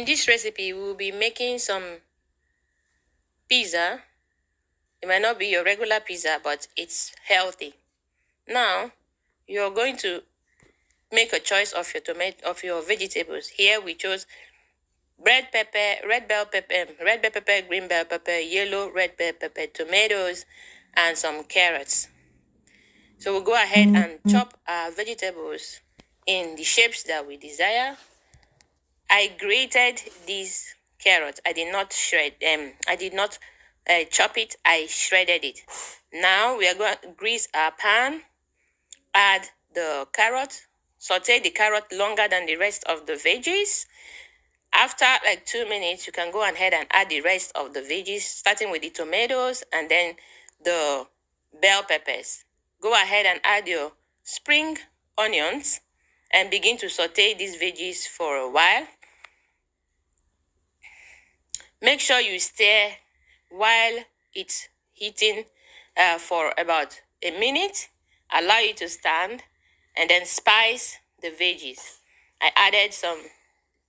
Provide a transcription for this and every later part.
In this recipe, we'll be making some pizza. It might not be your regular pizza, but it's healthy. Now, you're going to make a choice of your vegetables. Here we chose red pepper, red bell pepper, green bell pepper, yellow red bell pepper, tomatoes, and some carrots. So we'll go ahead and chop our vegetables in the shapes that we desire. I grated these carrots. I did not shred them. I did not chop it. I shredded it. Now we are going to grease our pan, add the carrot, saute the carrot longer than the rest of the veggies. After like 2 minutes, you can go ahead and add the rest of the veggies, starting with the tomatoes and then the bell peppers. Go ahead and add your spring onions and begin to saute these veggies for a while. Make sure you stir while it's heating for about a minute. Allow it to stand and then spice the veggies. I added some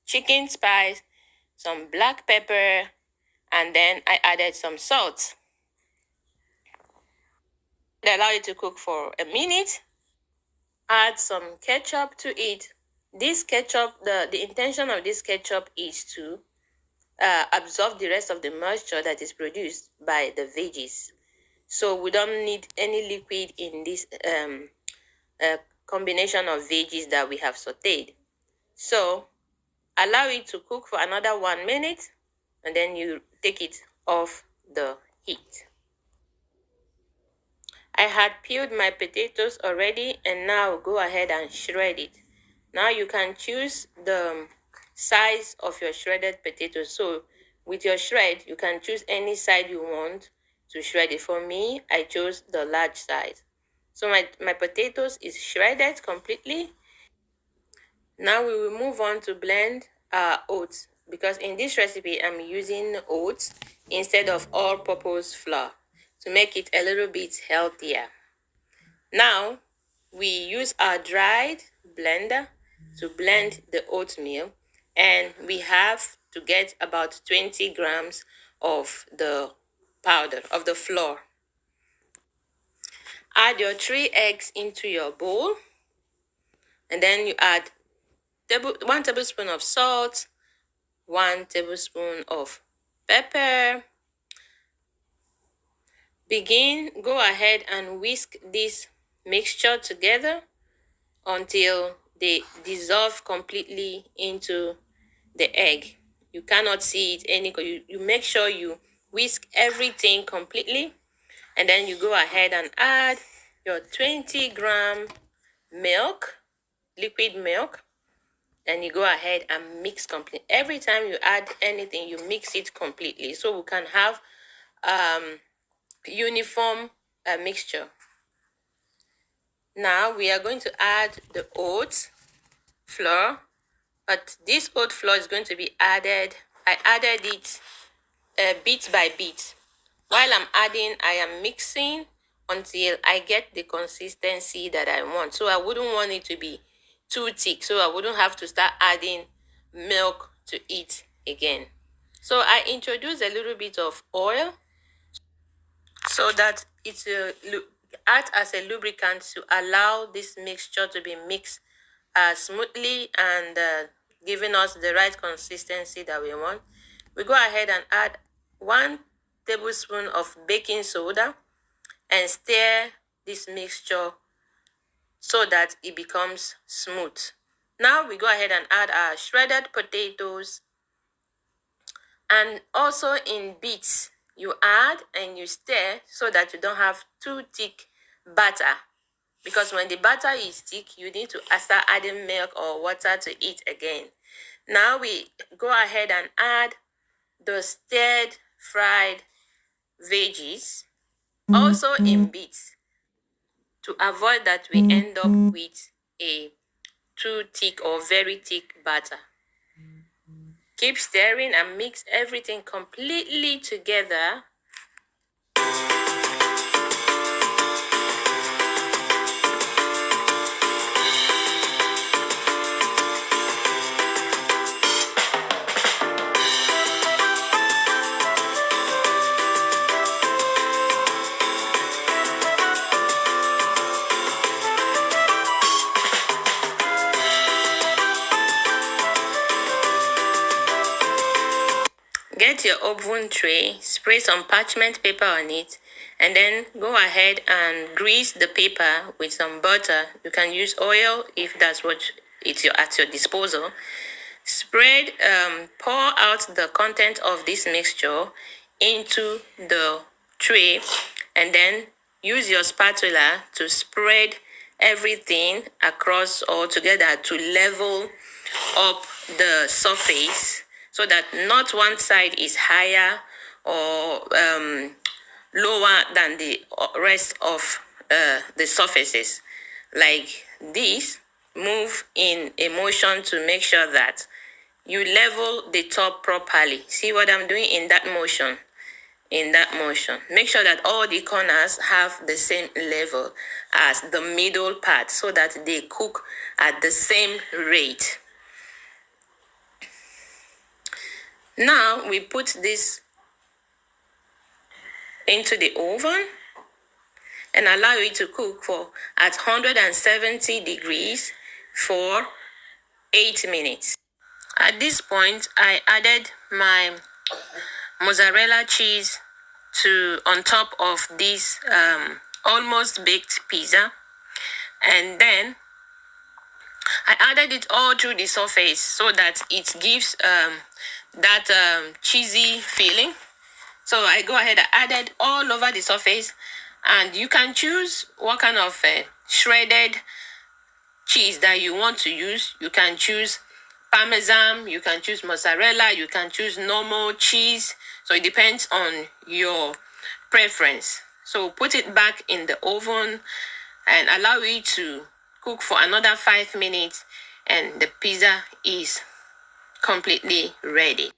chicken spice, some black pepper, and then I added some salt. Allow it to cook for a minute. Add some ketchup to it. This ketchup, the intention of this ketchup is to absorb the rest of the moisture that is produced by the veggies. So we don't need any liquid in this combination of veggies that we have sauteed. So allow it to cook for another 1 minute and then you take it off the heat. I had peeled my potatoes already and now go ahead and shred it. Now you can choose the size of your shredded potatoes. So with your shred, you can choose any side you want to shred it. For me, I chose the large size. So my potatoes is shredded completely. Now we will move on to blend our oats, because in this recipe I'm using oats instead of all-purpose flour to make it a little bit healthier. Now we use our dried blender to blend the oatmeal, and we have to get about 20 grams of the powder, of the flour. Add your 3 eggs into your bowl, and then you add 1 tablespoon of salt, 1 tablespoon of pepper. Go ahead and whisk this mixture together until they dissolve completely into the egg. You cannot see it you make sure you whisk everything completely, and then you go ahead and add your 20-gram milk, liquid milk, and you go ahead and mix completely. Every time you add anything, you mix it completely so we can have uniform mixture. Now we are going to add the oat flour, but this oat flour is going to be added. I added it bit by bit. While I'm adding, I am mixing until I get the consistency that I want. So I wouldn't want it to be too thick, so I wouldn't have to start adding milk to it again. So I introduce a little bit of oil so that it acts as a lubricant to allow this mixture to be mixed smoothly and giving us the right consistency that we want. We go ahead and add 1 tablespoon of baking soda and stir this mixture so that it becomes smooth. Now we go ahead and add our shredded potatoes, and also in bits you add and you stir so that you don't have too thick batter, because when the batter is thick you need to start adding milk or water to it again. Now we go ahead and add the stirred fried veggies, also in bits, to avoid that we end up with a too thick or very thick batter. Keep stirring and mix everything completely together. Get your oven tray, spray some parchment paper on it, and then go ahead and grease the paper with some butter. You can use oil if that's what it's at your disposal. Spread, pour out the content of this mixture into the tray, and then use your spatula to spread everything across all together to level up the surface so that not one side is higher or lower than the rest of the surfaces. Like this, move in a motion to make sure that you level the top properly. See what I'm doing in that motion? In that motion, make sure that all the corners have the same level as the middle part so that they cook at the same rate. Now we put this into the oven and allow it to cook for at 170 degrees for 8 minutes. At this point, I added my mozzarella cheese on top of this almost baked pizza, and then I added it all through the surface so that it gives that cheesy feeling. So I go ahead and added all over the surface, and you can choose what kind of shredded cheese that you want to use. You can choose Parmesan, you can choose mozzarella, you can choose normal cheese. So it depends on your preference. So put it back in the oven and allow it to cook for another 5 minutes, and the pizza is completely ready.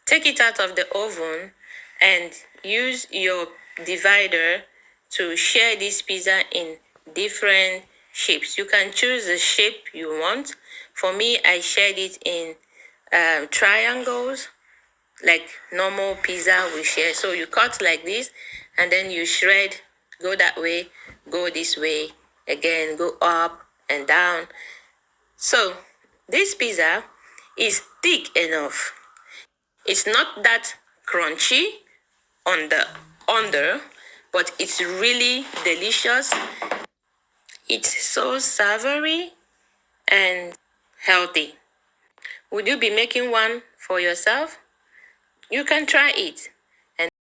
Take it out of the oven and use your divider to share this pizza in different shapes. You can choose the shape you want. For me, I shared it in triangles, like normal pizza we share. So you cut like this, and then you shred, go that way, go this way, again, go up and down. So this pizza is thick enough. It's not that crunchy on the under, but it's really delicious. It's so savory and healthy. Would you be making one for yourself? You can try it.